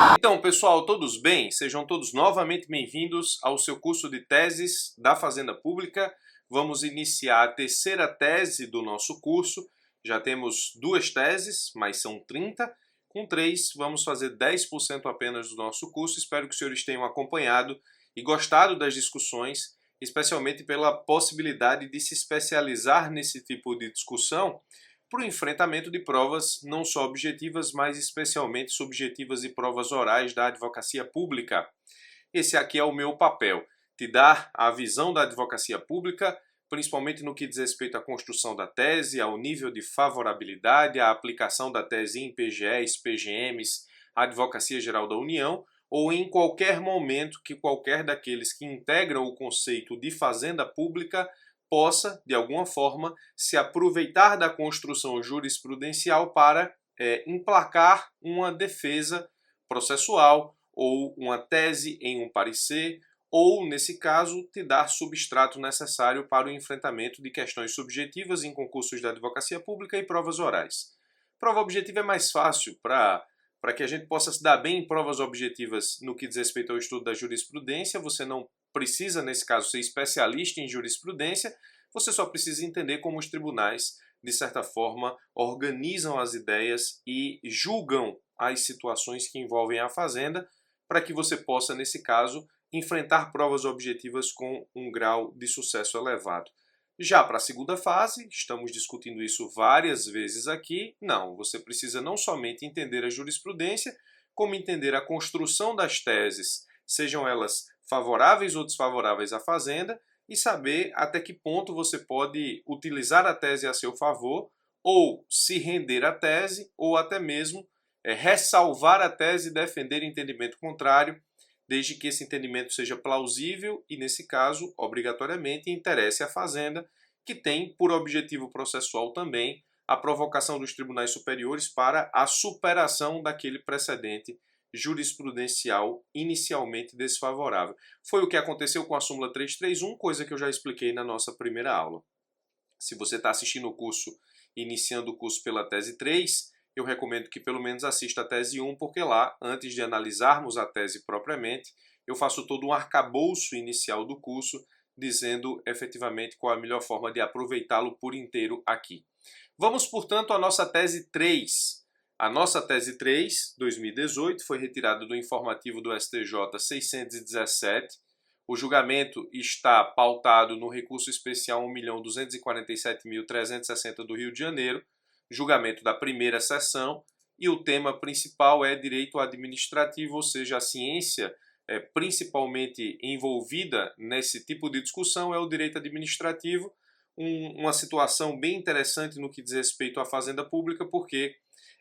Então, pessoal, todos bem? Sejam todos novamente bem-vindos ao seu curso de teses da Fazenda Pública. Vamos iniciar a terceira tese do nosso curso. Já temos duas teses, mas são 30. Com 3, vamos fazer 10% apenas do nosso curso. Espero que os senhores tenham acompanhado e gostado das discussões, especialmente pela possibilidade de se especializar nesse tipo de discussão para o enfrentamento de provas não só objetivas, mas especialmente subjetivas e provas orais da advocacia pública. Esse aqui é o meu papel, te dar a visão da advocacia pública, principalmente no que diz respeito à construção da tese, ao nível de favorabilidade, à aplicação da tese em PGEs, PGMs, Advocacia Geral da União, ou em qualquer momento que qualquer daqueles que integram o conceito de fazenda pública possa, de alguma forma, se aproveitar da construção jurisprudencial para emplacar uma defesa processual ou uma tese em um parecer, ou, nesse caso, te dar substrato necessário para o enfrentamento de questões subjetivas em concursos de advocacia pública e provas orais. Prova objetiva é mais fácil para que a gente possa se dar bem em provas objetivas no que diz respeito ao estudo da jurisprudência. Você não precisa, nesse caso, ser especialista em jurisprudência, você só precisa entender como os tribunais, de certa forma, organizam as ideias e julgam as situações que envolvem a fazenda, para que você possa, nesse caso, enfrentar provas objetivas com um grau de sucesso elevado. Já para a segunda fase, estamos discutindo isso várias vezes aqui, não, você precisa não somente entender a jurisprudência, como entender a construção das teses, sejam elas favoráveis ou desfavoráveis à fazenda, e saber até que ponto você pode utilizar a tese a seu favor, ou se render à tese, ou até mesmo ressalvar a tese e defender entendimento contrário, desde que esse entendimento seja plausível e, nesse caso, obrigatoriamente interesse à fazenda, que tem por objetivo processual também a provocação dos tribunais superiores para a superação daquele precedente jurisprudencial inicialmente desfavorável. Foi o que aconteceu com a súmula 331, coisa que eu já expliquei na nossa primeira aula. Se você está assistindo o curso, iniciando o curso pela tese 3, eu recomendo que pelo menos assista a tese 1, porque lá, antes de analisarmos a tese propriamente, eu faço todo um arcabouço inicial do curso, dizendo efetivamente qual é a melhor forma de aproveitá-lo por inteiro aqui. Vamos, portanto, à nossa tese 3. A nossa tese 3, 2018, foi retirada do informativo do STJ 617. O julgamento está pautado no recurso especial 1.247.360 do Rio de Janeiro, julgamento da primeira sessão, e o tema principal é direito administrativo, ou seja, a ciência principalmente envolvida nesse tipo de discussão é o direito administrativo, uma situação bem interessante no que diz respeito à fazenda pública, porque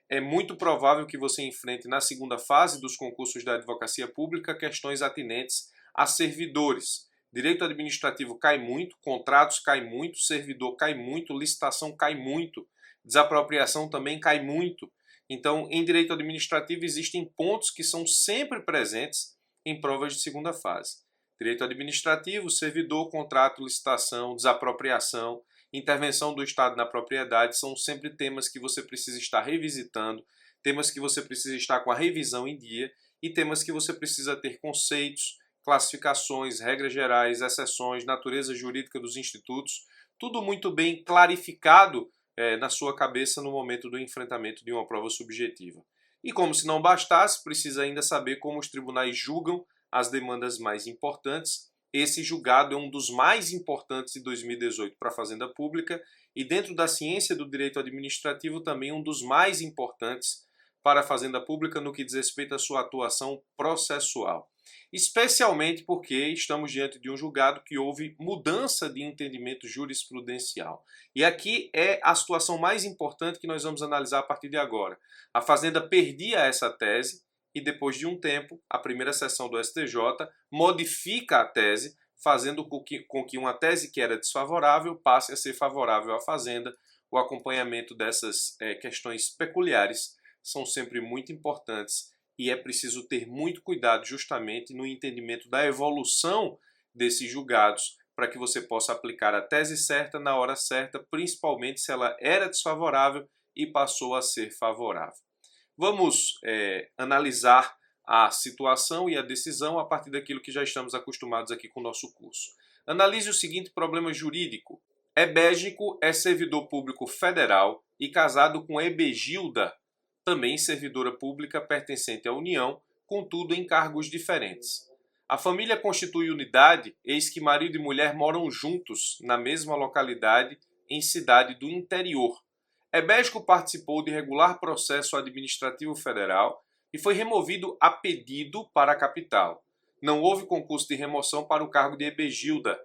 é muito provável que você enfrente na segunda fase dos concursos da advocacia pública questões atinentes a servidores. Direito administrativo cai muito, contratos cai muito, servidor cai muito, licitação cai muito, desapropriação também cai muito. Então, em direito administrativo existem pontos que são sempre presentes em provas de segunda fase. Direito administrativo, servidor, contrato, licitação, desapropriação, intervenção do Estado na propriedade são sempre temas que você precisa estar revisitando, temas que você precisa estar com a revisão em dia e temas que você precisa ter conceitos, classificações, regras gerais, exceções, natureza jurídica dos institutos, tudo muito bem clarificado na sua cabeça no momento do enfrentamento de uma prova subjetiva. E como se não bastasse, precisa ainda saber como os tribunais julgam as demandas mais importantes. Esse julgado é um dos mais importantes de 2018 para a Fazenda Pública e dentro da ciência do direito administrativo também um dos mais importantes para a Fazenda Pública no que diz respeito à sua atuação processual. Especialmente porque estamos diante de um julgado que houve mudança de entendimento jurisprudencial. E aqui é a situação mais importante que nós vamos analisar a partir de agora. A Fazenda perdia essa tese, e depois de um tempo, a primeira sessão do STJ modifica a tese, fazendo com que uma tese que era desfavorável passe a ser favorável à Fazenda. O acompanhamento dessas questões peculiares são sempre muito importantes e é preciso ter muito cuidado justamente no entendimento da evolução desses julgados para que você possa aplicar a tese certa na hora certa, principalmente se ela era desfavorável e passou a ser favorável. Vamos analisar a situação e a decisão a partir daquilo que já estamos acostumados aqui com o nosso curso. Analise o seguinte problema jurídico. Ebégico é servidor público federal e casado com Ebegilda, também servidora pública pertencente à União, contudo em cargos diferentes. A família constitui unidade, eis que marido e mulher moram juntos na mesma localidade em cidade do interior. Ebégico participou de regular processo administrativo federal e foi removido a pedido para a capital. Não houve concurso de remoção para o cargo de Ebegilda.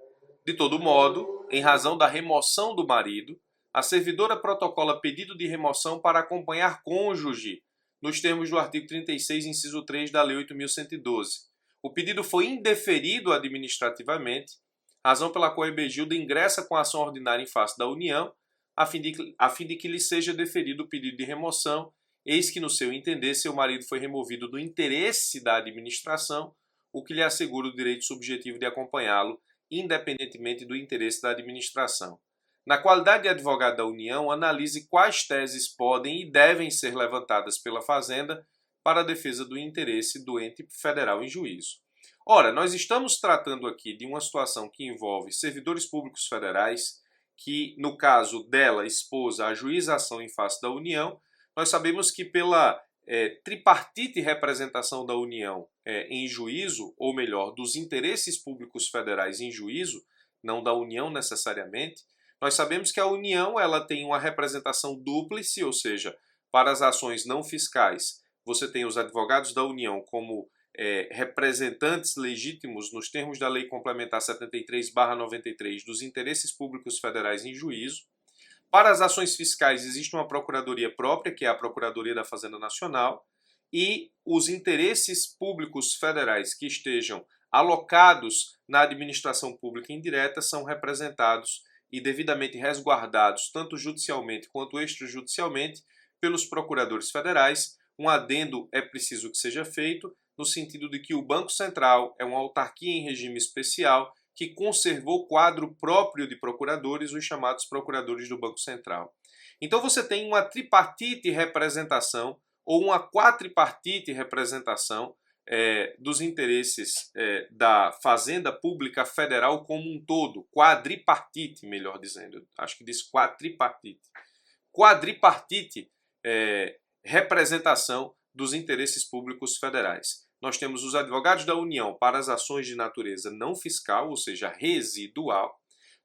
De todo modo, em razão da remoção do marido, a servidora protocola pedido de remoção para acompanhar cônjuge, nos termos do artigo 36, inciso 3 da Lei 8.112. O pedido foi indeferido administrativamente, razão pela qual Ebegilda ingressa com a ação ordinária em face da União, a fim de que lhe seja deferido o pedido de remoção, eis que, no seu entender, seu marido foi removido do interesse da administração, o que lhe assegura o direito subjetivo de acompanhá-lo, independentemente do interesse da administração. Na qualidade de advogado da União, analise quais teses podem e devem ser levantadas pela Fazenda para a defesa do interesse do ente federal em juízo. Ora, nós estamos tratando aqui de uma situação que envolve servidores públicos federais, que, no caso dela, esposa, ajuiza a ação em face da União. Nós sabemos que pela tripartite representação da União em juízo, ou melhor, dos interesses públicos federais em juízo, não da União necessariamente, nós sabemos que a União ela tem uma representação dúplice, ou seja, para as ações não fiscais, você tem os advogados da União como representantes legítimos nos termos da Lei Complementar 73/93 dos interesses públicos federais em juízo. Para as ações fiscais existe uma procuradoria própria, que é a Procuradoria da Fazenda Nacional, e os interesses públicos federais que estejam alocados na administração pública indireta são representados e devidamente resguardados, tanto judicialmente quanto extrajudicialmente, pelos procuradores federais. Um adendo é preciso que seja feito, no sentido de que o Banco Central é uma autarquia em regime especial que conservou quadro próprio de procuradores, os chamados procuradores do Banco Central. Então você tem uma tripartite representação ou uma quadripartite representação dos interesses da Fazenda Pública Federal como um todo, quadripartite, melhor dizendo, acho que diz quadripartite. Quadripartite representação dos interesses públicos federais. Nós temos os advogados da União para as ações de natureza não fiscal, ou seja, residual.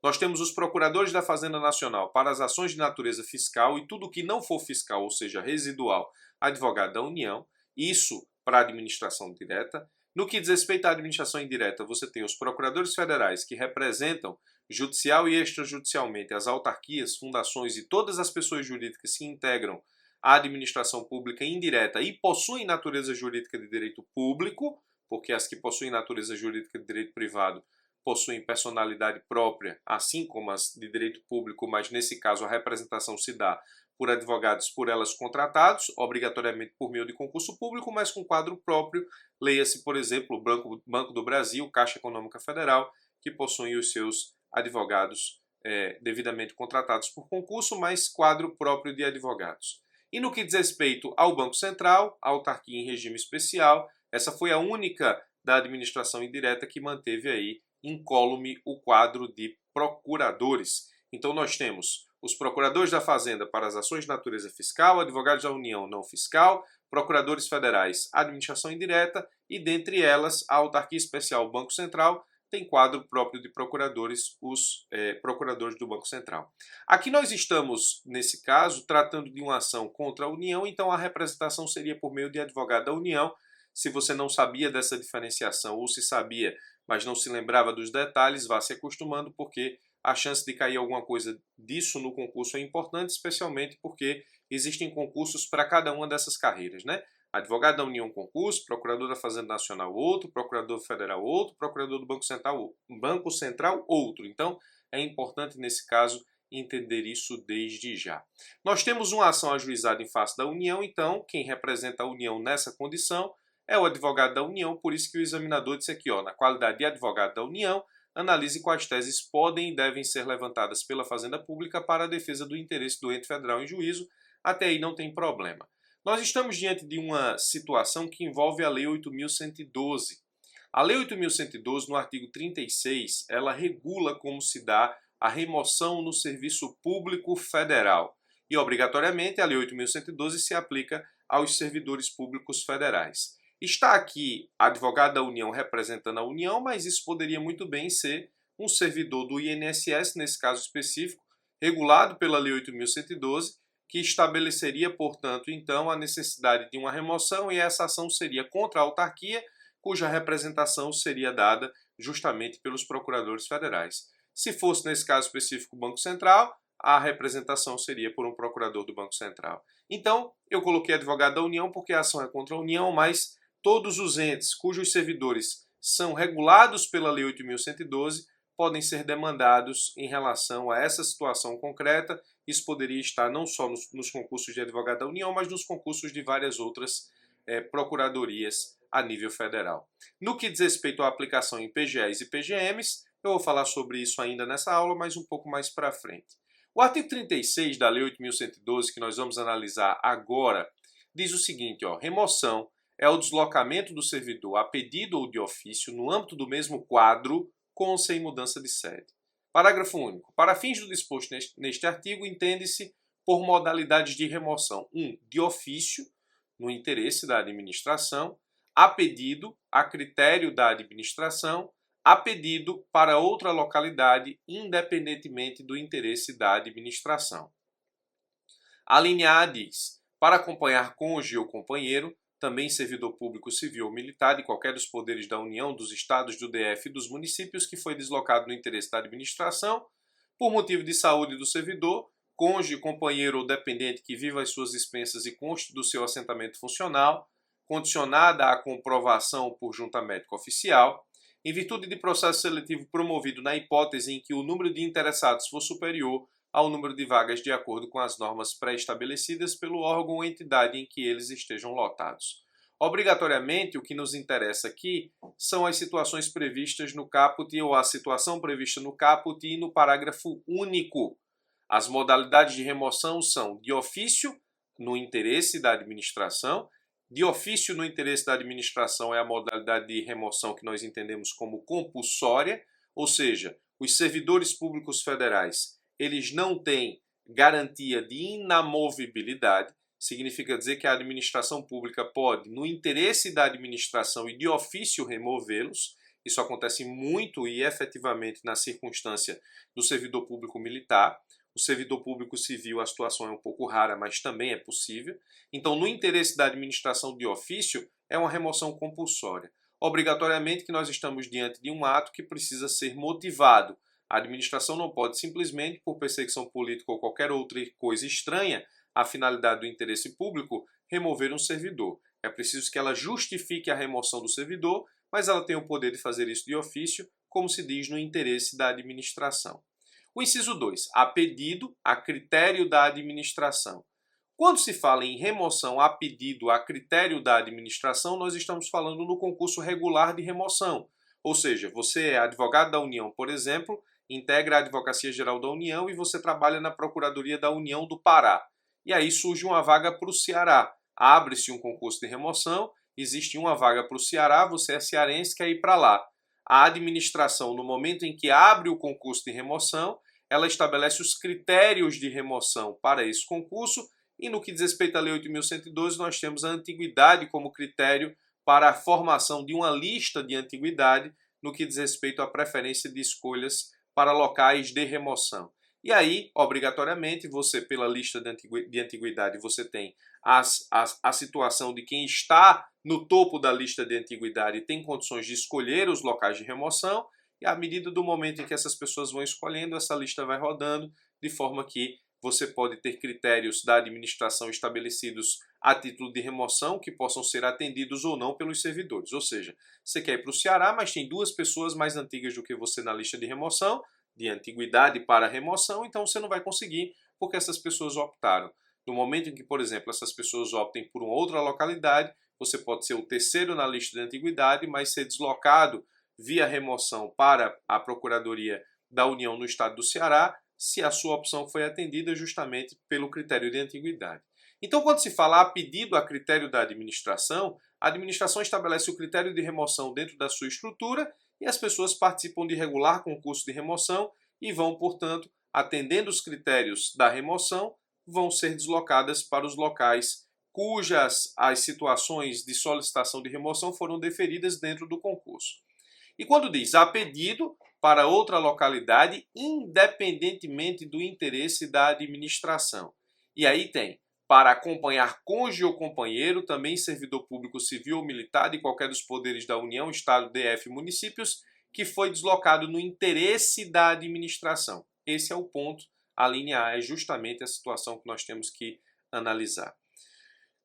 Nós temos os procuradores da Fazenda Nacional para as ações de natureza fiscal e tudo que não for fiscal, ou seja, residual, advogado da União. Isso para a administração direta. No que diz respeito à administração indireta, você tem os procuradores federais que representam judicial e extrajudicialmente as autarquias, fundações e todas as pessoas jurídicas que integram a administração pública indireta e possuem natureza jurídica de direito público, porque as que possuem natureza jurídica de direito privado possuem personalidade própria, assim como as de direito público, mas nesse caso a representação se dá por advogados por elas contratados, obrigatoriamente por meio de concurso público, mas com quadro próprio. Leia-se, por exemplo, o Banco do Brasil, Caixa Econômica Federal, que possuem os seus advogados devidamente contratados por concurso, mas quadro próprio de advogados. E no que diz respeito ao Banco Central, a autarquia em regime especial, essa foi a única da administração indireta que manteve aí incólume o quadro de procuradores. Então nós temos os procuradores da Fazenda para as ações de natureza fiscal, advogados da União não fiscal, procuradores federais, administração indireta e, dentre elas, a autarquia especial Banco Central, tem quadro próprio de procuradores, os procuradores do Banco Central. Aqui nós estamos, nesse caso, tratando de uma ação contra a União, então a representação seria por meio de advogado da União. Se você não sabia dessa diferenciação ou se sabia, mas não se lembrava dos detalhes, vá se acostumando, porque a chance de cair alguma coisa disso no concurso é importante, especialmente porque existem concursos para cada uma dessas carreiras, né? Advogado da União, concurso, procurador da Fazenda Nacional, outro, procurador federal, outro, procurador do Banco Central, outro. Então, é importante, nesse caso, entender isso desde já. Nós temos uma ação ajuizada em face da União, então, quem representa a União nessa condição é o advogado da União, por isso que o examinador disse aqui, na qualidade de advogado da União, analise quais teses podem e devem ser levantadas pela Fazenda Pública para a defesa do interesse do ente federal em juízo. Até aí não tem problema. Nós estamos diante de uma situação que envolve a Lei 8.112. A Lei 8.112, no artigo 36, ela regula como se dá a remoção no serviço público federal. E, obrigatoriamente, a Lei 8.112 se aplica aos servidores públicos federais. Está aqui a advogada da União representando a União, mas isso poderia muito bem ser um servidor do INSS, nesse caso específico, regulado pela Lei 8.112, que estabeleceria, portanto, então, a necessidade de uma remoção, e essa ação seria contra a autarquia, cuja representação seria dada justamente pelos procuradores federais. Se fosse, nesse caso específico, o Banco Central, a representação seria por um procurador do Banco Central. Então, eu coloquei advogado da União porque a ação é contra a União, mas todos os entes cujos servidores são regulados pela Lei 8.112 podem ser demandados em relação a essa situação concreta. Isso poderia estar não só nos concursos de advogado da União, mas nos concursos de várias outras procuradorias a nível federal. No que diz respeito à aplicação em PGEs e PGMs, eu vou falar sobre isso ainda nessa aula, mas um pouco mais para frente. O artigo 36 da Lei 8.112, que nós vamos analisar agora, diz o seguinte, remoção é o deslocamento do servidor a pedido ou de ofício no âmbito do mesmo quadro com ou sem mudança de sede. Parágrafo único. Para fins do disposto neste artigo, entende-se por modalidades de remoção: 1. De ofício, no interesse da administração, a pedido, a critério da administração, a pedido para outra localidade, independentemente do interesse da administração. A linha A diz: para acompanhar cônjuge ou companheiro, também servidor público civil ou militar de qualquer dos poderes da União, dos estados, do DF e dos municípios que foi deslocado no interesse da administração, por motivo de saúde do servidor, cônjuge, companheiro ou dependente que viva às suas expensas e conste do seu assentamento funcional, condicionada à comprovação por junta médica oficial, em virtude de processo seletivo promovido na hipótese em que o número de interessados for superior ao número de vagas de acordo com as normas pré-estabelecidas pelo órgão ou entidade em que eles estejam lotados. Obrigatoriamente, o que nos interessa aqui são as situações previstas no caput ou a situação prevista no caput e no parágrafo único. As modalidades de remoção são de ofício, no interesse da administração. De ofício no interesse da administração é a modalidade de remoção que nós entendemos como compulsória, ou seja, os servidores públicos federais eles não têm garantia de inamovibilidade, significa dizer que a administração pública pode, no interesse da administração e de ofício, removê-los. Isso acontece muito e efetivamente na circunstância do servidor público militar. O servidor público civil, a situação é um pouco rara, mas também é possível. Então, no interesse da administração de ofício, é uma remoção compulsória. Obrigatoriamente que nós estamos diante de um ato que precisa ser motivado. A administração não pode simplesmente, por perseguição política ou qualquer outra coisa estranha à finalidade do interesse público, remover um servidor. É preciso que ela justifique a remoção do servidor, mas ela tem o poder de fazer isso de ofício, como se diz no interesse da administração. O inciso 2. A pedido, a critério da administração. Quando se fala em remoção a pedido, a critério da administração, nós estamos falando no concurso regular de remoção. Ou seja, você é advogado da União, por exemplo, integra a Advocacia Geral da União e você trabalha na Procuradoria da União do Pará. E aí surge uma vaga para o Ceará. Abre-se um concurso de remoção, existe uma vaga para o Ceará, você é cearense, quer ir para lá. A administração, no momento em que abre o concurso de remoção, ela estabelece os critérios de remoção para esse concurso e no que diz respeito à Lei 8.112, nós temos a antiguidade como critério para a formação de uma lista de antiguidade no que diz respeito à preferência de escolhas para locais de remoção. E aí, obrigatoriamente, você, pela lista de antiguidade, você tem a situação de quem está no topo da lista de antiguidade e tem condições de escolher os locais de remoção, e à medida do momento em que essas pessoas vão escolhendo, essa lista vai rodando, de forma que você pode ter critérios da administração estabelecidos a título de remoção que possam ser atendidos ou não pelos servidores. Ou seja, você quer ir para o Ceará, mas tem duas pessoas mais antigas do que você na lista de remoção, de antiguidade para remoção, então você não vai conseguir porque essas pessoas optaram. No momento em que, por exemplo, essas pessoas optem por uma outra localidade, você pode ser o terceiro na lista de antiguidade, mas ser deslocado via remoção para a Procuradoria da União no estado do Ceará, se a sua opção foi atendida justamente pelo critério de antiguidade. Então, quando se fala a pedido a critério da administração, a administração estabelece o critério de remoção dentro da sua estrutura e as pessoas participam de regular concurso de remoção e vão, portanto, atendendo os critérios da remoção, vão ser deslocadas para os locais cujas as situações de solicitação de remoção foram deferidas dentro do concurso. E quando diz a pedido para outra localidade, independentemente do interesse da administração. E aí tem para acompanhar cônjuge ou companheiro, também servidor público civil ou militar de qualquer dos poderes da União, Estado, DF e municípios, que foi deslocado no interesse da administração. Esse é o ponto, a linha A é justamente a situação que nós temos que analisar.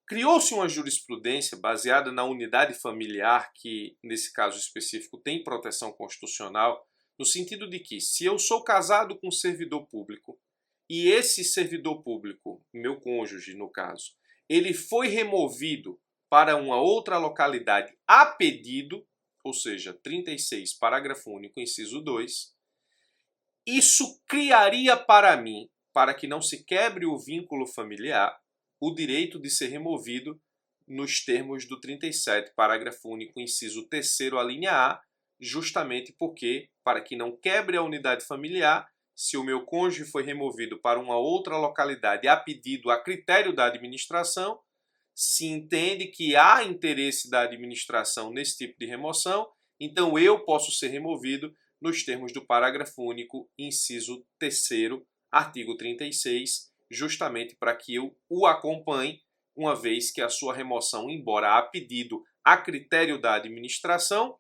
Criou-se uma jurisprudência baseada na unidade familiar, que nesse caso específico tem proteção constitucional, no sentido de que se eu sou casado com um servidor público, e esse servidor público, meu cônjuge no caso, ele foi removido para uma outra localidade a pedido, ou seja, 36, parágrafo único, inciso 2, isso criaria para mim, para que não se quebre o vínculo familiar, o direito de ser removido nos termos do 37, parágrafo único, inciso 3º, a linha A, justamente porque, para que não quebre a unidade familiar, se o meu cônjuge foi removido para uma outra localidade a pedido a critério da administração, se entende que há interesse da administração nesse tipo de remoção, então eu posso ser removido nos termos do parágrafo único, inciso 3º, artigo 36, justamente para que eu o acompanhe, uma vez que a sua remoção, embora a pedido a critério da administração,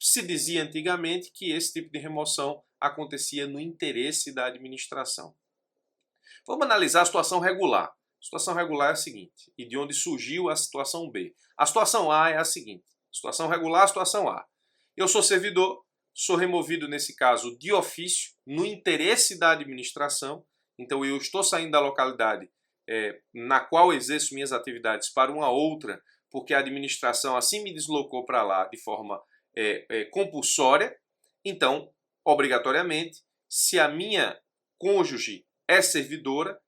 se dizia antigamente que esse tipo de remoção acontecia no interesse da administração. Vamos analisar a situação regular. A situação regular é a seguinte, e de onde surgiu a situação B. A situação A é a seguinte, situação regular, a situação A. Eu sou servidor, sou removido nesse caso de ofício, no interesse da administração, então eu estou saindo da localidade na qual exerço minhas atividades para uma outra, porque a administração assim me deslocou para lá de forma compulsória, então, obrigatoriamente, se a minha cônjuge é servidora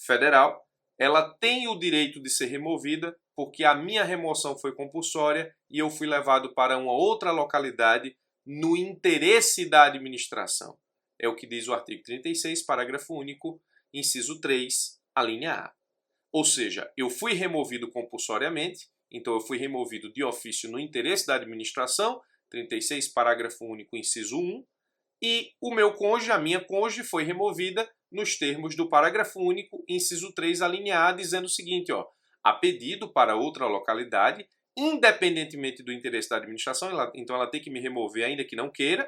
federal, ela tem o direito de ser removida porque a minha remoção foi compulsória e eu fui levado para uma outra localidade no interesse da administração. É o que diz o artigo 36, parágrafo único, inciso 3, a linha A. Ou seja, eu fui removido compulsoriamente, então eu fui removido de ofício no interesse da administração, 36, parágrafo único, inciso 1, e o meu cônjuge, a minha cônjuge, foi removida nos termos do parágrafo único, inciso 3, a linha A, dizendo o seguinte, a pedido para outra localidade, independentemente do interesse da administração, então ela tem que me remover, ainda que não queira,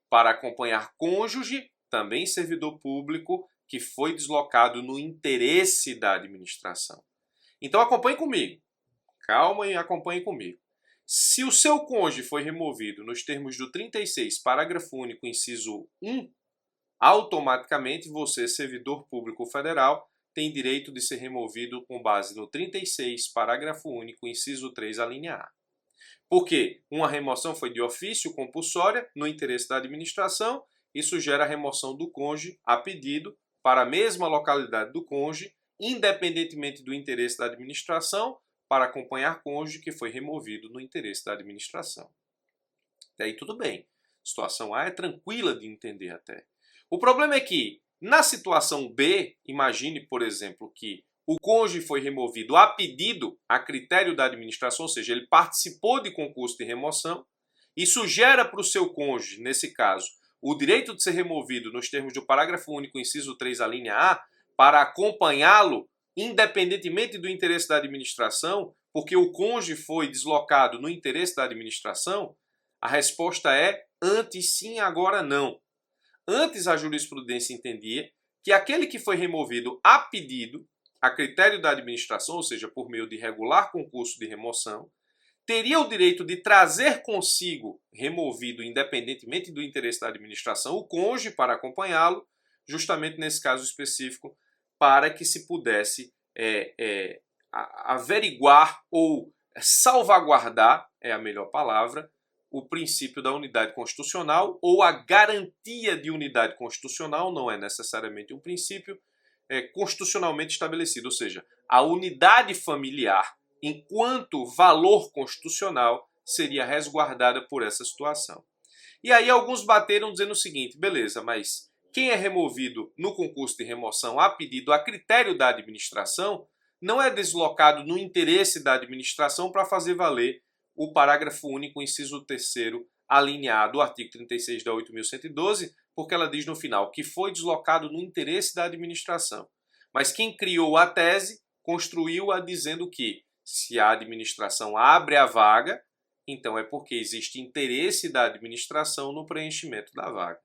para acompanhar cônjuge, também servidor público, que foi deslocado no interesse da administração. Então acompanhe comigo. Calma e acompanhe comigo. Se o seu cônjuge foi removido nos termos do 36, parágrafo único, inciso 1, automaticamente você, servidor público federal, tem direito de ser removido com base no 36, parágrafo único, inciso 3, a linha A. Porque uma remoção foi de ofício compulsória no interesse da administração, isso gera a remoção do cônjuge a pedido para a mesma localidade do cônjuge, independentemente do interesse da administração, para acompanhar cônjuge que foi removido no interesse da administração. Até aí tudo bem. Situação A é tranquila de entender até. O problema é que, na situação B, imagine, por exemplo, que o cônjuge foi removido a pedido, a critério da administração, ou seja, ele participou de concurso de remoção, isso gera para o seu cônjuge, nesse caso, o direito de ser removido nos termos do parágrafo único, inciso 3, a linha A, para acompanhá-lo, independentemente do interesse da administração, porque o cônjuge foi deslocado no interesse da administração, a resposta é antes sim, agora não. Antes a jurisprudência entendia que aquele que foi removido a pedido, a critério da administração, ou seja, por meio de regular concurso de remoção, teria o direito de trazer consigo, removido independentemente do interesse da administração, o cônjuge para acompanhá-lo, justamente nesse caso específico, para que se pudesse averiguar ou salvaguardar, é a melhor palavra, o princípio da unidade constitucional ou a garantia de unidade constitucional, não é necessariamente um princípio, constitucionalmente estabelecido, ou seja, a unidade familiar, enquanto valor constitucional, seria resguardada por essa situação. E aí alguns bateram dizendo o seguinte, beleza, mas quem é removido no concurso de remoção a pedido a critério da administração não é deslocado no interesse da administração para fazer valer o parágrafo único, inciso 3º, alineado do artigo 36 da 8.112, porque ela diz no final que foi deslocado no interesse da administração. Mas quem criou a tese construiu-a dizendo que se a administração abre a vaga, então é porque existe interesse da administração no preenchimento da vaga.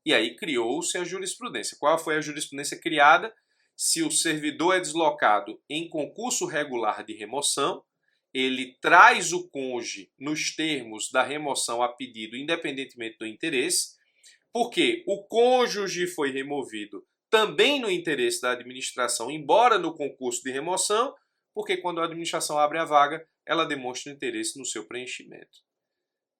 E aí criou-se a jurisprudência. Qual foi a jurisprudência criada? Se o servidor é deslocado em concurso regular de remoção, ele traz o cônjuge nos termos da remoção a pedido, independentemente do interesse, porque o cônjuge foi removido também no interesse da administração, embora no concurso de remoção, porque quando a administração abre a vaga, ela demonstra interesse no seu preenchimento.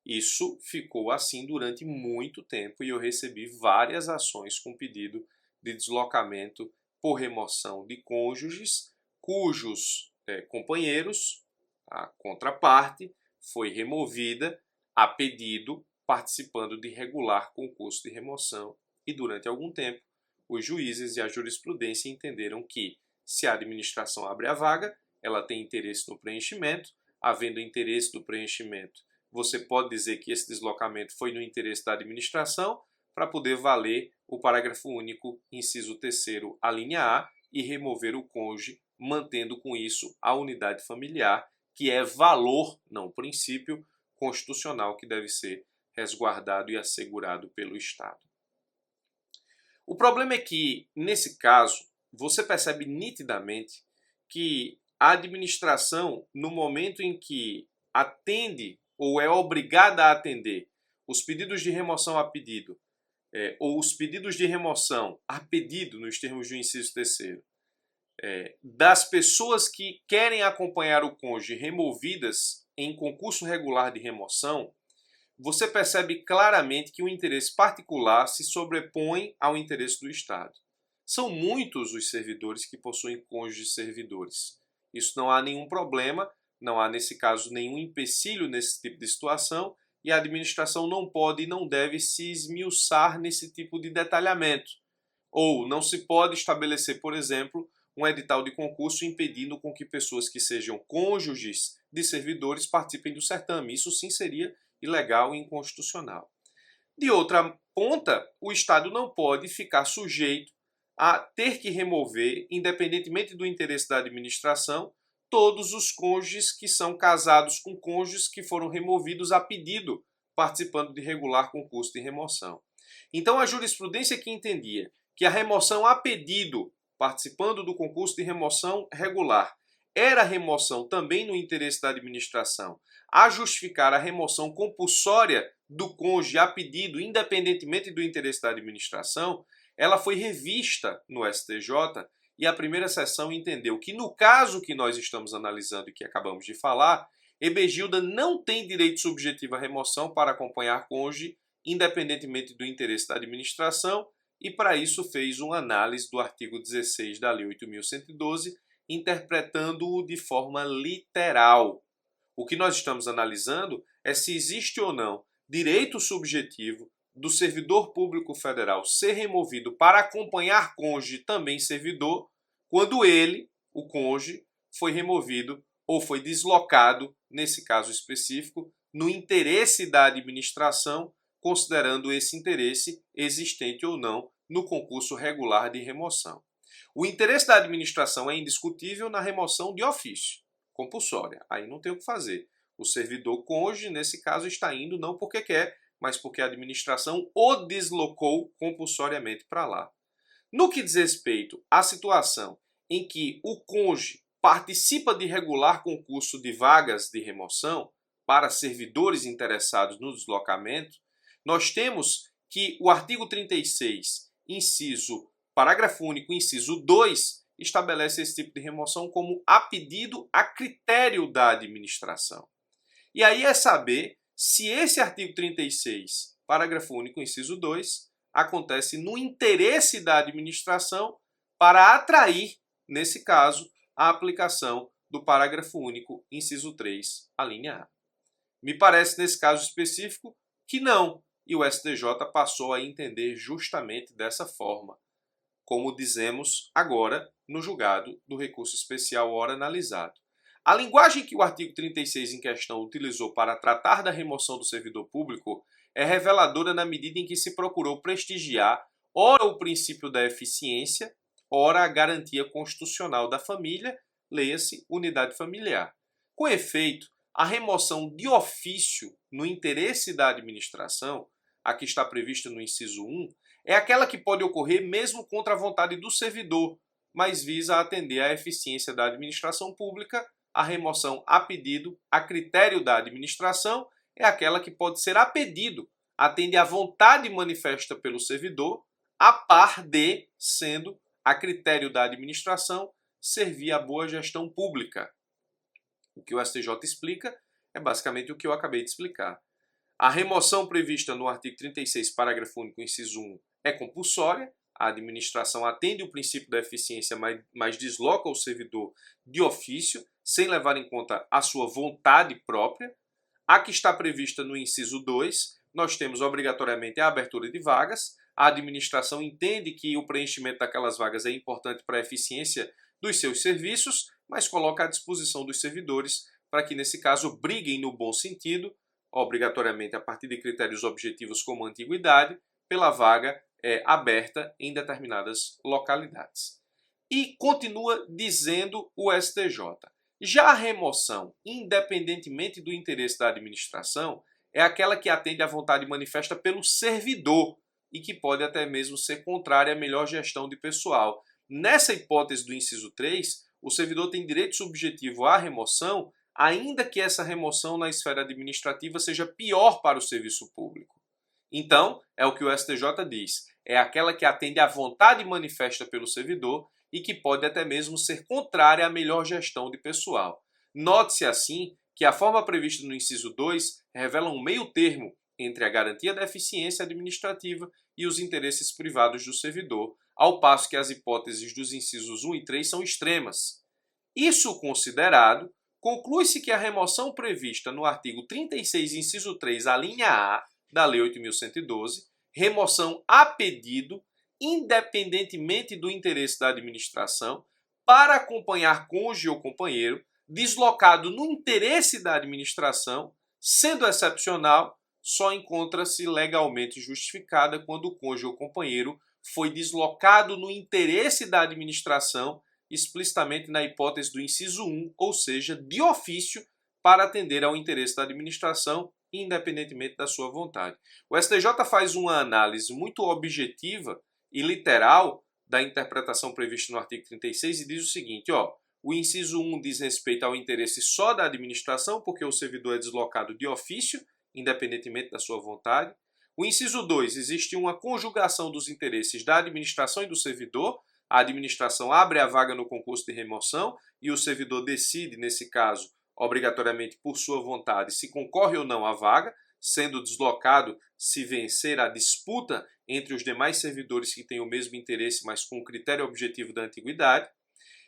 Isso ficou assim durante muito tempo e eu recebi várias ações com pedido de deslocamento por remoção de cônjuges cujos companheiros, a contraparte, foi removida a pedido, participando de regular concurso de remoção. E durante algum tempo, os juízes e a jurisprudência entenderam que, se a administração abre a vaga, ela tem interesse no preenchimento. Havendo interesse do preenchimento, você pode dizer que esse deslocamento foi no interesse da administração para poder valer o parágrafo único, inciso 3º, a linha A, e remover o cônjuge, mantendo com isso a unidade familiar, que é valor, não princípio, constitucional que deve ser resguardado e assegurado pelo Estado. O problema é que, nesse caso, você percebe nitidamente que a administração, no momento em que atende ou é obrigada a atender os pedidos de remoção a pedido, ou os pedidos de remoção a pedido, nos termos do inciso 3º, das pessoas que querem acompanhar o cônjuge removidas em concurso regular de remoção, você percebe claramente que o interesse particular se sobrepõe ao interesse do Estado. São muitos os servidores que possuem cônjuges servidores. Isso não há nenhum problema, não há nesse caso nenhum empecilho nesse tipo de situação e a administração não pode e não deve se esmiuçar nesse tipo de detalhamento. Ou não se pode estabelecer, por exemplo, um edital de concurso impedindo com que pessoas que sejam cônjuges de servidores participem do certame. Isso sim seria ilegal e inconstitucional. De outra ponta, o Estado não pode ficar sujeito a ter que remover, independentemente do interesse da administração, todos os cônjuges que são casados com cônjuges que foram removidos a pedido, participando de regular concurso de remoção. Então, a jurisprudência que entendia que a remoção a pedido, participando do concurso de remoção regular, era remoção também no interesse da administração, a justificar a remoção compulsória do cônjuge a pedido, independentemente do interesse da administração, ela foi revista no STJ e a primeira sessão entendeu que no caso que nós estamos analisando e que acabamos de falar, Ebegilda não tem direito subjetivo à remoção para acompanhar cônjuge, independentemente do interesse da administração, e para isso fez uma análise do artigo 16 da Lei 8.112, interpretando-o de forma literal. O que nós estamos analisando é se existe ou não direito subjetivo do servidor público federal ser removido para acompanhar cônjuge também servidor, quando ele, o cônjuge, foi removido ou foi deslocado, nesse caso específico, no interesse da administração, considerando esse interesse existente ou não no concurso regular de remoção. O interesse da administração é indiscutível na remoção de ofício, compulsória. Aí não tem o que fazer. O servidor cônjuge, nesse caso, está indo não porque quer, mas porque a administração o deslocou compulsoriamente para lá. No que diz respeito à situação em que o cônjuge participa de regular concurso de vagas de remoção para servidores interessados no deslocamento, nós temos que o artigo 36, parágrafo único, inciso 2, estabelece esse tipo de remoção como a pedido a critério da administração. E aí é saber se esse artigo 36, parágrafo único, inciso 2, acontece no interesse da administração, para atrair, nesse caso, a aplicação do parágrafo único, inciso 3, a linha A. Me parece, nesse caso específico, que não, e o STJ passou a entender justamente dessa forma, como dizemos agora no julgado do recurso especial ora analisado. A linguagem que o artigo 36 em questão utilizou para tratar da remoção do servidor público é reveladora na medida em que se procurou prestigiar ora o princípio da eficiência, ora a garantia constitucional da família, leia-se unidade familiar. Com efeito, a remoção de ofício no interesse da administração, a que está prevista no inciso 1, é aquela que pode ocorrer mesmo contra a vontade do servidor, mas visa atender à eficiência da administração pública. A remoção a pedido, a critério da administração, é aquela que pode ser a pedido, atende à vontade manifesta pelo servidor, a par de, sendo a critério da administração, servir à boa gestão pública. O que o STJ explica é basicamente o que eu acabei de explicar. A remoção prevista no artigo 36, parágrafo único, inciso 1, é compulsória. A administração atende o princípio da eficiência, mas desloca o servidor de ofício, sem levar em conta a sua vontade própria. A que está prevista no inciso 2, nós temos obrigatoriamente a abertura de vagas. A administração entende que o preenchimento daquelas vagas é importante para a eficiência dos seus serviços, mas coloca à disposição dos servidores para que, nesse caso, briguem no bom sentido, obrigatoriamente a partir de critérios objetivos como antiguidade, pela vaga aberta em determinadas localidades. E continua dizendo o STJ. Já a remoção, independentemente do interesse da administração, é aquela que atende à vontade manifesta pelo servidor e que pode até mesmo ser contrária à melhor gestão de pessoal. Nessa hipótese do inciso 3, o servidor tem direito subjetivo à remoção, ainda que essa remoção na esfera administrativa seja pior para o serviço público. Então, é o que o STJ diz, é aquela que atende à vontade manifesta pelo servidor e que pode até mesmo ser contrária à melhor gestão de pessoal. Note-se assim que a forma prevista no inciso 2 revela um meio termo entre a garantia da eficiência administrativa e os interesses privados do servidor, ao passo que as hipóteses dos incisos 1 e 3 são extremas. Isso considerado, conclui-se que a remoção prevista no artigo 36, inciso 3, a linha A, da Lei 8.112, remoção a pedido, independentemente do interesse da administração, para acompanhar cônjuge ou companheiro, deslocado no interesse da administração, sendo excepcional, só encontra-se legalmente justificada quando o cônjuge ou companheiro foi deslocado no interesse da administração, explicitamente na hipótese do inciso 1, ou seja, de ofício, para atender ao interesse da administração, independentemente da sua vontade. O STJ faz uma análise muito objetiva e literal da interpretação prevista no artigo 36 e diz o seguinte, o inciso 1 diz respeito ao interesse só da administração, porque o servidor é deslocado de ofício, independentemente da sua vontade. O inciso 2, existe uma conjugação dos interesses da administração e do servidor. A administração abre a vaga no concurso de remoção e o servidor decide, nesse caso, obrigatoriamente por sua vontade, se concorre ou não à vaga, sendo deslocado se vencer a disputa entre os demais servidores que têm o mesmo interesse, mas com o critério objetivo da antiguidade.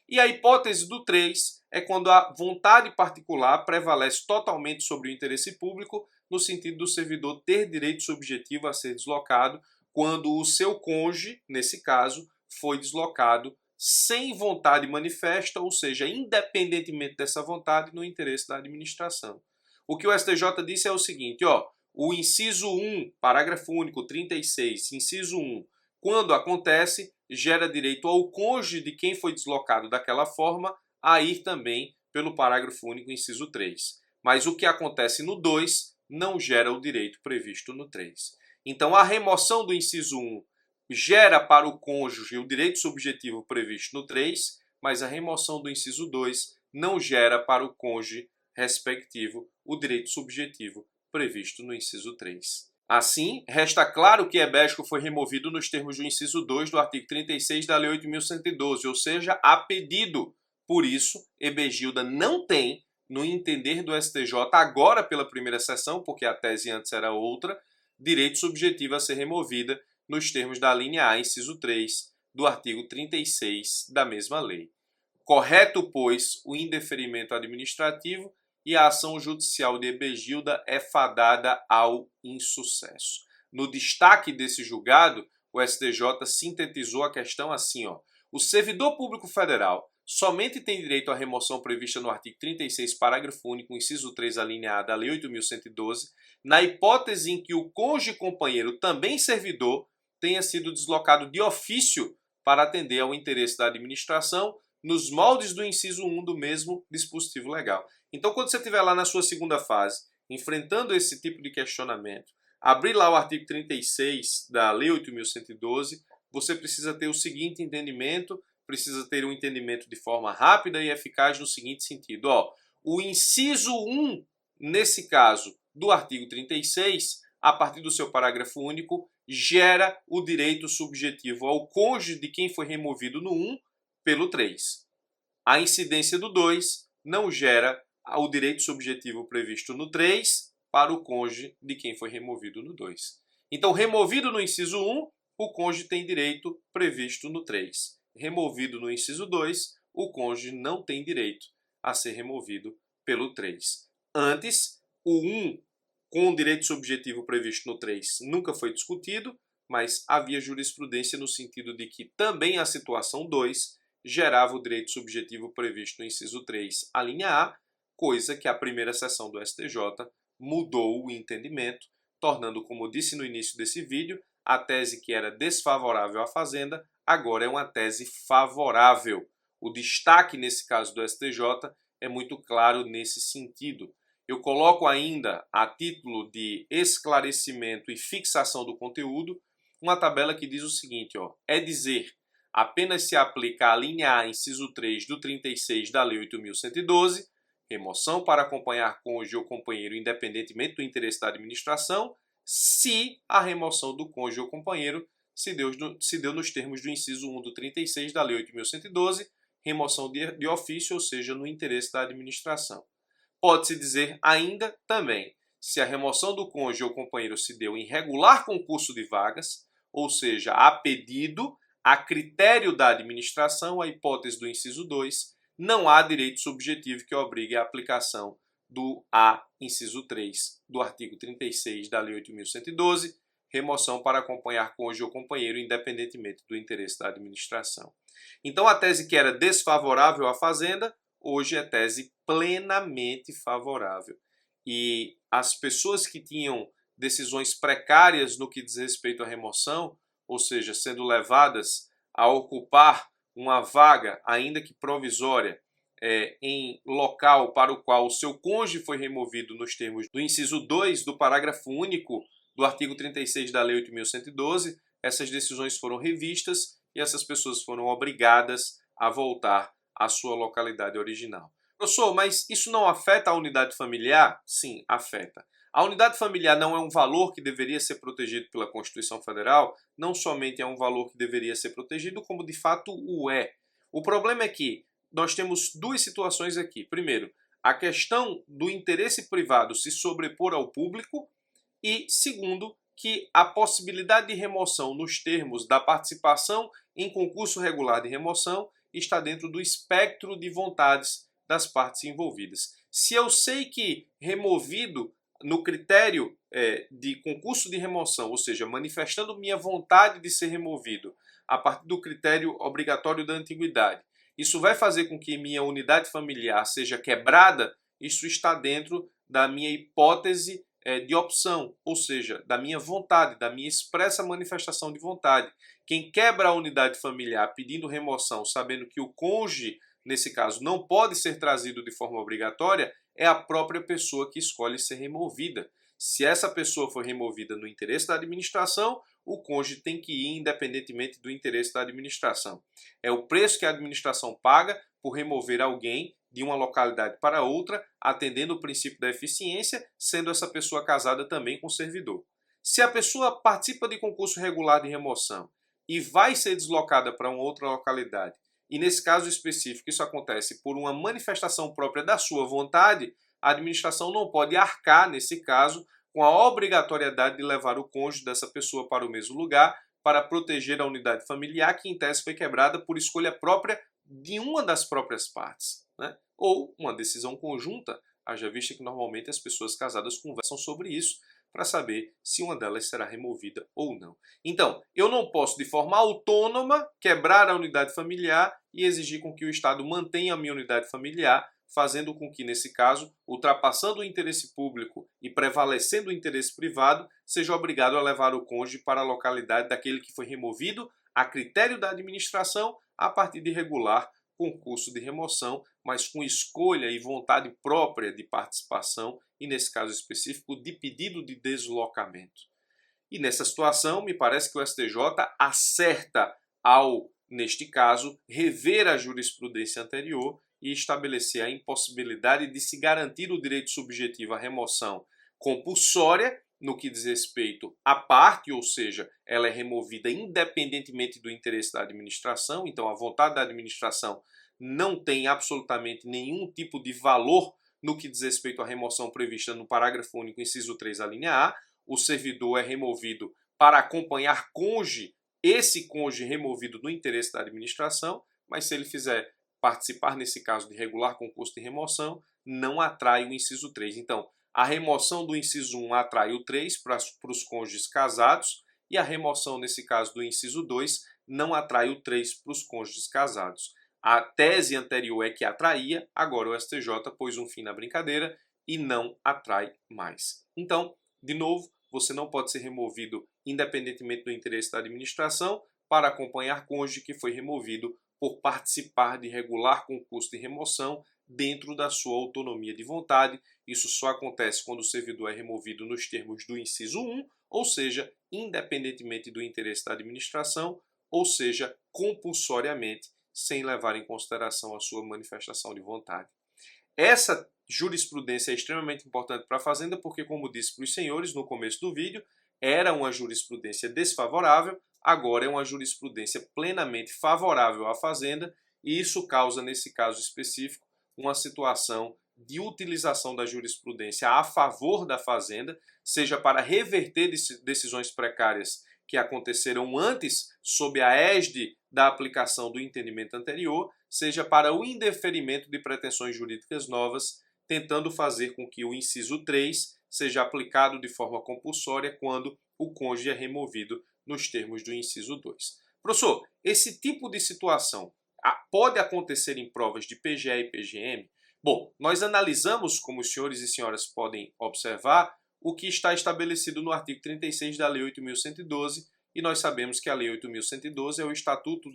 E a hipótese do 3 é quando a vontade particular prevalece totalmente sobre o interesse público, no sentido do servidor ter direito subjetivo a ser deslocado quando o seu cônjuge, nesse caso, foi deslocado sem vontade manifesta, ou seja, independentemente dessa vontade, no interesse da administração. O que o STJ disse é o seguinte, o inciso 1, parágrafo único 36, inciso 1, quando acontece, gera direito ao cônjuge de quem foi deslocado daquela forma a ir também pelo parágrafo único, inciso 3. Mas o que acontece no 2 não gera o direito previsto no 3. Então, a remoção do inciso 1 gera para o cônjuge o direito subjetivo previsto no 3, mas a remoção do inciso 2 não gera para o cônjuge respectivo o direito subjetivo previsto no inciso 3. Assim, resta claro que Hebesco foi removido nos termos do inciso 2 do artigo 36 da Lei 8.112, ou seja, a pedido. Por isso, Ebegilda não tem, no entender do STJ, agora pela primeira sessão, porque a tese antes era outra, direito subjetivo a ser removida nos termos da linha A, inciso 3, do artigo 36 da mesma lei. Correto, pois, o indeferimento administrativo e a ação judicial de Ebegilda é fadada ao insucesso. No destaque desse julgado, o STJ sintetizou a questão assim, ó: o servidor público federal somente tem direito à remoção prevista no artigo 36, parágrafo único, inciso 3, a linha A da Lei 8.112, na hipótese em que o cônjuge companheiro, também servidor, tenha sido deslocado de ofício para atender ao interesse da administração nos moldes do inciso 1 do mesmo dispositivo legal. Então, quando você estiver lá na sua segunda fase, enfrentando esse tipo de questionamento, abrir lá o artigo 36 da Lei 8.112, você precisa ter o seguinte entendimento, precisa ter um entendimento de forma rápida e eficaz no seguinte sentido. Ó, o inciso 1, nesse caso, do artigo 36, a partir do seu parágrafo único, gera o direito subjetivo ao cônjuge de quem foi removido no 1 pelo 3. A incidência do 2 não gera o direito subjetivo previsto no 3 para o cônjuge de quem foi removido no 2. Então, removido no inciso 1, o cônjuge tem direito previsto no 3. Removido no inciso 2, o cônjuge não tem direito a ser removido pelo 3. Antes, o 1 com o direito subjetivo previsto no 3 nunca foi discutido, mas havia jurisprudência no sentido de que também a situação 2 gerava o direito subjetivo previsto no inciso 3, a linha A, coisa que a primeira sessão do STJ mudou o entendimento, tornando, como eu disse no início desse vídeo, a tese que era desfavorável à Fazenda agora é uma tese favorável. O destaque nesse caso do STJ é muito claro nesse sentido. Eu coloco ainda, a título de esclarecimento e fixação do conteúdo, uma tabela que diz o seguinte, ó: é dizer, apenas se aplica a linha A, inciso 3 do 36 da Lei 8.112, remoção para acompanhar cônjuge ou companheiro independentemente do interesse da administração, se a remoção do cônjuge ou companheiro se deu nos termos do inciso 1 do 36 da Lei 8.112, remoção de ofício, ou seja, no interesse da administração. Pode-se dizer ainda também, se a remoção do cônjuge ou companheiro se deu em regular concurso de vagas, ou seja, a pedido, a critério da administração, a hipótese do inciso 2, não há direito subjetivo que obrigue a aplicação do A, inciso 3, do artigo 36 da Lei 8.112, remoção para acompanhar cônjuge ou companheiro independentemente do interesse da administração. Então, a tese que era desfavorável à Fazenda, hoje é tese plenamente favorável. E as pessoas que tinham decisões precárias no que diz respeito à remoção, ou seja, sendo levadas a ocupar uma vaga, ainda que provisória, em local para o qual o seu cônjuge foi removido nos termos do inciso 2 do parágrafo único do artigo 36 da Lei 8.112, essas decisões foram revistas e essas pessoas foram obrigadas a voltar à sua localidade original. Professor, mas isso não afeta a unidade familiar? Sim, afeta. A unidade familiar não é um valor que deveria ser protegido pela Constituição Federal? Não somente é um valor que deveria ser protegido, como de fato o é. O problema é que nós temos duas situações aqui. Primeiro, a questão do interesse privado se sobrepor ao público e, segundo, que a possibilidade de remoção nos termos da participação em concurso regular de remoção está dentro do espectro de vontades das partes envolvidas. Se eu sei que removido no critério de concurso de remoção, ou seja, manifestando minha vontade de ser removido a partir do critério obrigatório da antiguidade, isso vai fazer com que minha unidade familiar seja quebrada, isso está dentro da minha hipótese de opção, ou seja, da minha vontade, da minha expressa manifestação de vontade. Quem quebra a unidade familiar pedindo remoção, sabendo que o cônjuge, nesse caso, não pode ser trazido de forma obrigatória, é a própria pessoa que escolhe ser removida. Se essa pessoa for removida no interesse da administração, o cônjuge tem que ir independentemente do interesse da administração. É o preço que a administração paga por remover alguém de uma localidade para outra, atendendo o princípio da eficiência, sendo essa pessoa casada também com o servidor. Se a pessoa participa de concurso regular de remoção e vai ser deslocada para uma outra localidade, e nesse caso específico isso acontece por uma manifestação própria da sua vontade, a administração não pode arcar, nesse caso, com a obrigatoriedade de levar o cônjuge dessa pessoa para o mesmo lugar, para proteger a unidade familiar que, em tese, foi quebrada por escolha própria de uma das próprias partes, né? Ou uma decisão conjunta, haja vista que normalmente as pessoas casadas conversam sobre isso para saber se uma delas será removida ou não. Então, eu não posso, de forma autônoma, quebrar a unidade familiar e exigir com que o Estado mantenha a minha unidade familiar, fazendo com que, nesse caso, ultrapassando o interesse público e prevalecendo o interesse privado, seja obrigado a levar o cônjuge para a localidade daquele que foi removido, a critério da administração, a partir de regular concurso de remoção, mas com escolha e vontade própria de participação e, nesse caso específico, de pedido de deslocamento. E nessa situação, me parece que o STJ acerta ao, neste caso, rever a jurisprudência anterior e estabelecer a impossibilidade de se garantir o direito subjetivo à remoção compulsória no que diz respeito à parte, ou seja, ela é removida independentemente do interesse da administração, então a vontade da administração não tem absolutamente nenhum tipo de valor no que diz respeito à remoção prevista no parágrafo único, inciso 3, a linha A. O servidor é removido para acompanhar cônjuge, esse cônjuge removido no interesse da administração, mas se ele fizer participar, nesse caso, de regular concurso de remoção, não atrai o inciso 3. Então, a remoção do inciso 1 atrai o 3 para os cônjuges casados e a remoção, nesse caso, do inciso 2 não atrai o 3 para os cônjuges casados. A tese anterior é que atraía, agora o STJ pôs um fim na brincadeira e não atrai mais. Então, de novo, você não pode ser removido independentemente do interesse da administração para acompanhar cônjuge que foi removido por participar de regular concurso de remoção dentro da sua autonomia de vontade. Isso só acontece quando o servidor é removido nos termos do inciso 1, ou seja, independentemente do interesse da administração, ou seja, compulsoriamente, sem levar em consideração a sua manifestação de vontade. Essa jurisprudência é extremamente importante para a Fazenda porque, como disse para os senhores no começo do vídeo, era uma jurisprudência desfavorável, agora é uma jurisprudência plenamente favorável à Fazenda e isso causa, nesse caso específico, uma situação de utilização da jurisprudência a favor da Fazenda, seja para reverter decisões precárias que aconteceram antes sob a égide da aplicação do entendimento anterior, seja para o indeferimento de pretensões jurídicas novas, tentando fazer com que o inciso 3 seja aplicado de forma compulsória quando o cônjuge é removido nos termos do inciso 2. Professor, esse tipo de situação pode acontecer em provas de PGE e PGM? Bom, nós analisamos, como os senhores e senhoras podem observar, o que está estabelecido no artigo 36 da Lei 8.112, e nós sabemos que a Lei 8.112 é o Estatuto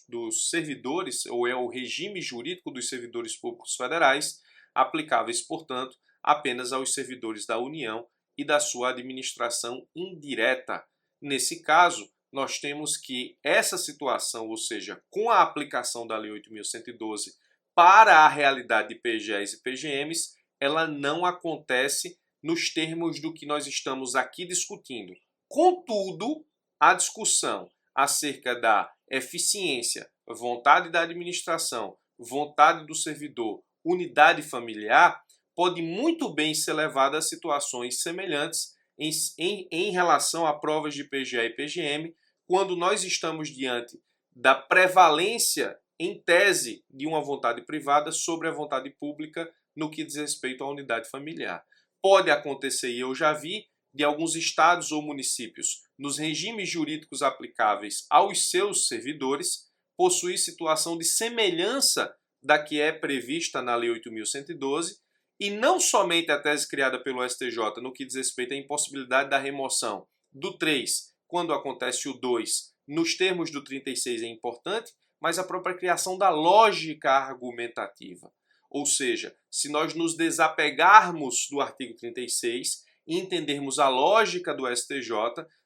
dos Servidores, ou é o regime jurídico dos servidores públicos federais, aplicáveis, portanto, apenas aos servidores da União e da sua administração indireta. Nesse caso, nós temos que essa situação, ou seja, com a aplicação da Lei 8.112 para a realidade de PGEs e PGMs, ela não acontece nos termos do que nós estamos aqui discutindo. Contudo, a discussão acerca da eficiência, vontade da administração, vontade do servidor, unidade familiar, pode muito bem ser levada a situações semelhantes em relação a provas de PGE e PGM, quando nós estamos diante da prevalência, em tese, de uma vontade privada sobre a vontade pública no que diz respeito à unidade familiar. Pode acontecer, e eu já vi, de alguns estados ou municípios, nos regimes jurídicos aplicáveis aos seus servidores, possuir situação de semelhança da que é prevista na Lei 8.112, e não somente a tese criada pelo STJ no que diz respeito à impossibilidade da remoção do 3, quando acontece o 2, nos termos do 36 é importante, mas a própria criação da lógica argumentativa. Ou seja, se nós nos desapegarmos do artigo 36 e entendermos a lógica do STJ,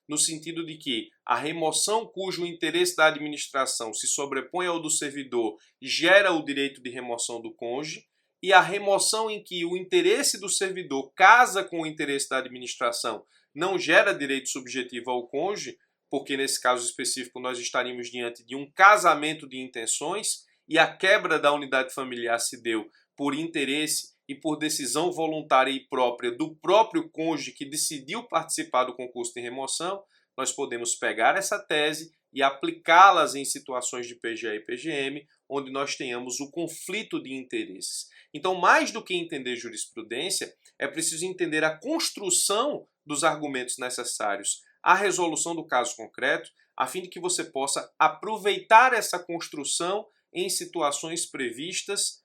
no sentido de que a remoção cujo interesse da administração se sobrepõe ao do servidor gera o direito de remoção do cônjuge, e a remoção em que o interesse do servidor casa com o interesse da administração não gera direito subjetivo ao cônjuge, porque nesse caso específico nós estaríamos diante de um casamento de intenções e a quebra da unidade familiar se deu por interesse e por decisão voluntária e própria do próprio cônjuge que decidiu participar do concurso de remoção, nós podemos pegar essa tese e aplicá-las em situações de PGE e PGM, onde nós tenhamos o conflito de interesses. Então, mais do que entender jurisprudência, é preciso entender a construção dos argumentos necessários à resolução do caso concreto, a fim de que você possa aproveitar essa construção em situações previstas,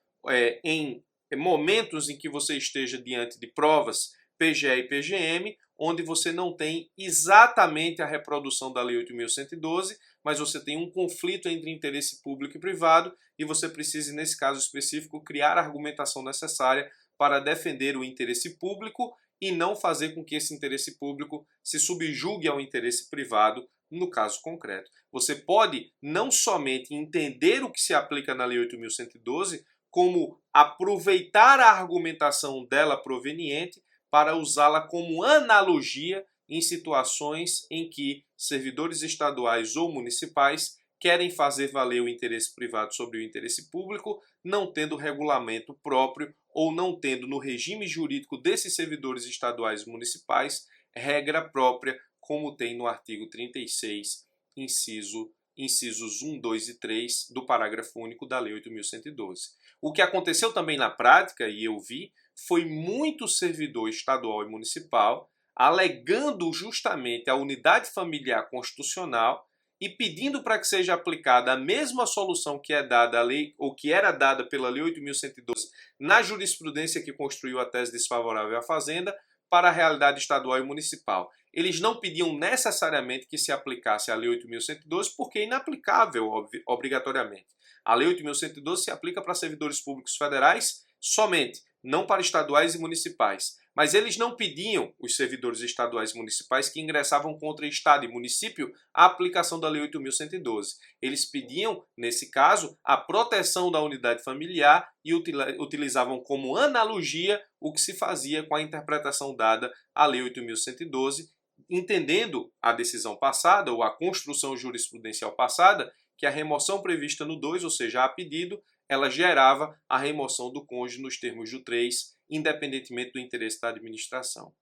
em momentos em que você esteja diante de provas PGE e PGM, onde você não tem exatamente a reprodução da Lei 8.112, mas você tem um conflito entre interesse público e privado e você precisa, nesse caso específico, criar a argumentação necessária para defender o interesse público e não fazer com que esse interesse público se subjugue ao interesse privado no caso concreto. Você pode não somente entender o que se aplica na Lei 8.112, como aproveitar a argumentação dela proveniente para usá-la como analogia em situações em que servidores estaduais ou municipais querem fazer valer o interesse privado sobre o interesse público, não tendo regulamento próprio ou não tendo no regime jurídico desses servidores estaduais e municipais regra própria, como tem no artigo 36, incisos 1, 2 e 3 do parágrafo único da Lei 8.112. O que aconteceu também na prática, e eu vi, foi muito servidor estadual e municipal alegando justamente a unidade familiar constitucional e pedindo para que seja aplicada a mesma solução que é dada à lei, ou que era dada pela Lei 8.112 na jurisprudência que construiu a tese desfavorável à Fazenda para a realidade estadual e municipal. Eles não pediam necessariamente que se aplicasse a Lei 8.112 porque é inaplicável obrigatoriamente. A Lei 8.112 se aplica para servidores públicos federais somente, não para estaduais e municipais. Mas eles não pediam, os servidores estaduais e municipais que ingressavam contra Estado e município, a aplicação da Lei 8.112. Eles pediam, nesse caso, a proteção da unidade familiar e utilizavam como analogia o que se fazia com a interpretação dada à Lei 8.112, entendendo a decisão passada ou a construção jurisprudencial passada, que a remoção prevista no 2, ou seja, a pedido, ela gerava a remoção do cônjuge nos termos do 3, independentemente do interesse da administração.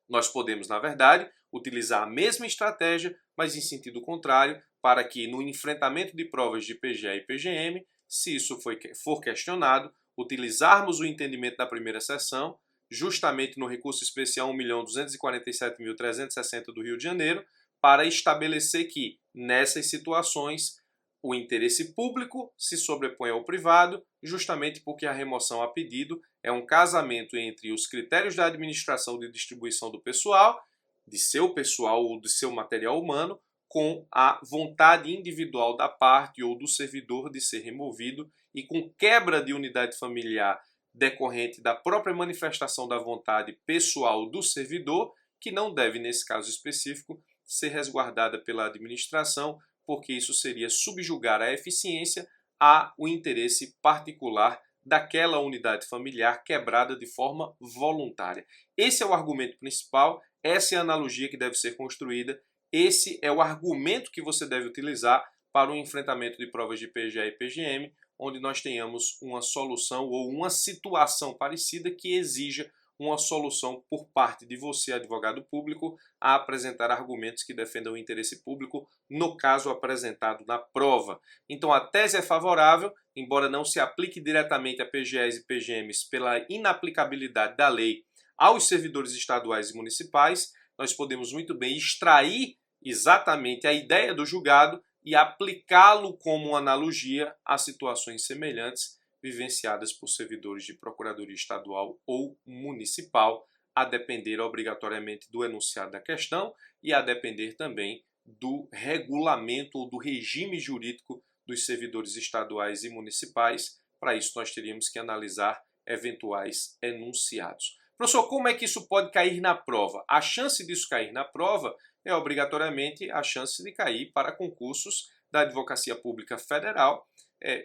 Nós podemos, na verdade, utilizar a mesma estratégia, mas em sentido contrário, para que no enfrentamento de provas de PGE e PGM, se isso for questionado, utilizarmos o entendimento da primeira seção, justamente no recurso especial 1.247.360 do Rio de Janeiro, para estabelecer que, nessas situações, o interesse público se sobrepõe ao privado, justamente porque a remoção a pedido é um casamento entre os critérios da administração de distribuição do pessoal, de seu pessoal ou de seu material humano, com a vontade individual da parte ou do servidor de ser removido e com quebra de unidade familiar decorrente da própria manifestação da vontade pessoal do servidor, que não deve, nesse caso específico, ser resguardada pela administração, porque isso seria subjugar a eficiência ao interesse particular daquela unidade familiar quebrada de forma voluntária. Esse é o argumento principal, essa é a analogia que deve ser construída, esse é o argumento que você deve utilizar para o enfrentamento de provas de PGE e PGM, onde nós tenhamos uma solução ou uma situação parecida que exija uma solução por parte de você, advogado público, a apresentar argumentos que defendam o interesse público no caso apresentado na prova. Então a tese é favorável, embora não se aplique diretamente a PGEs e PGMs pela inaplicabilidade da lei aos servidores estaduais e municipais, nós podemos muito bem extrair exatamente a ideia do julgado e aplicá-lo como uma analogia a situações semelhantes vivenciadas por servidores de procuradoria estadual ou municipal, a depender obrigatoriamente do enunciado da questão e a depender também do regulamento ou do regime jurídico dos servidores estaduais e municipais. Para isso, nós teríamos que analisar eventuais enunciados. Professor, como é que isso pode cair na prova? A chance disso cair na prova é obrigatoriamente a chance de cair para concursos da Advocacia Pública Federal,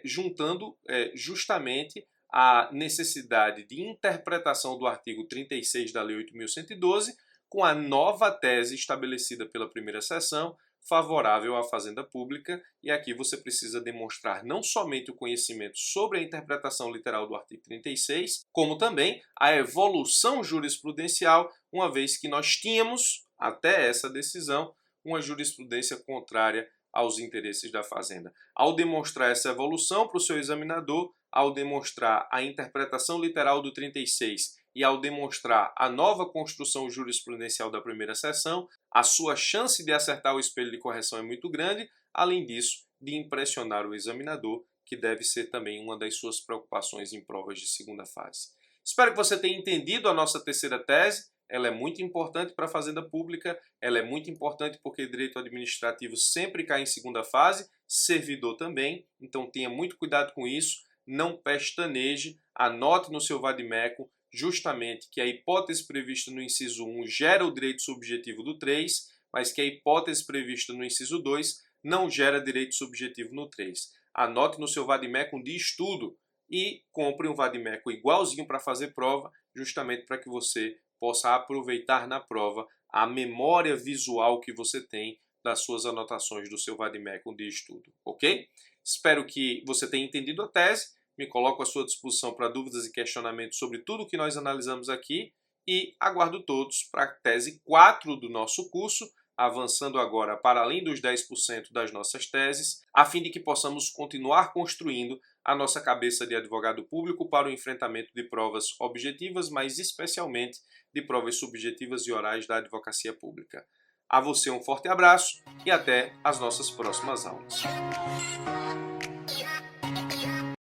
juntando justamente a necessidade de interpretação do artigo 36 da Lei 8.112 com a nova tese estabelecida pela primeira seção, favorável à Fazenda Pública, e aqui você precisa demonstrar não somente o conhecimento sobre a interpretação literal do artigo 36, como também a evolução jurisprudencial, uma vez que nós tínhamos, até essa decisão, uma jurisprudência contrária aos interesses da Fazenda. Ao demonstrar essa evolução para o seu examinador, ao demonstrar a interpretação literal do 36 e ao demonstrar a nova construção jurisprudencial da primeira seção, a sua chance de acertar o espelho de correção é muito grande, além disso, de impressionar o examinador, que deve ser também uma das suas preocupações em provas de segunda fase. Espero que você tenha entendido a nossa terceira tese. Ela é muito importante para a Fazenda Pública, ela é muito importante porque direito administrativo sempre cai em segunda fase, servidor também, então tenha muito cuidado com isso, não pestaneje, anote no seu vade-mecum justamente que a hipótese prevista no inciso 1 gera o direito subjetivo do 3, mas que a hipótese prevista no inciso 2 não gera direito subjetivo no 3. Anote no seu vade-mecum de estudo e compre um vade-mecum igualzinho para fazer prova, justamente para que você possa aproveitar na prova a memória visual que você tem das suas anotações do seu vade-mecum de estudo, ok? Espero que você tenha entendido a tese, me coloco à sua disposição para dúvidas e questionamentos sobre tudo que nós analisamos aqui e aguardo todos para a tese 4 do nosso curso, avançando agora para além dos 10% das nossas teses, a fim de que possamos continuar construindo a nossa cabeça de advogado público para o enfrentamento de provas objetivas, mas especialmente de provas subjetivas e orais da advocacia pública. A você um forte abraço e até as nossas próximas aulas.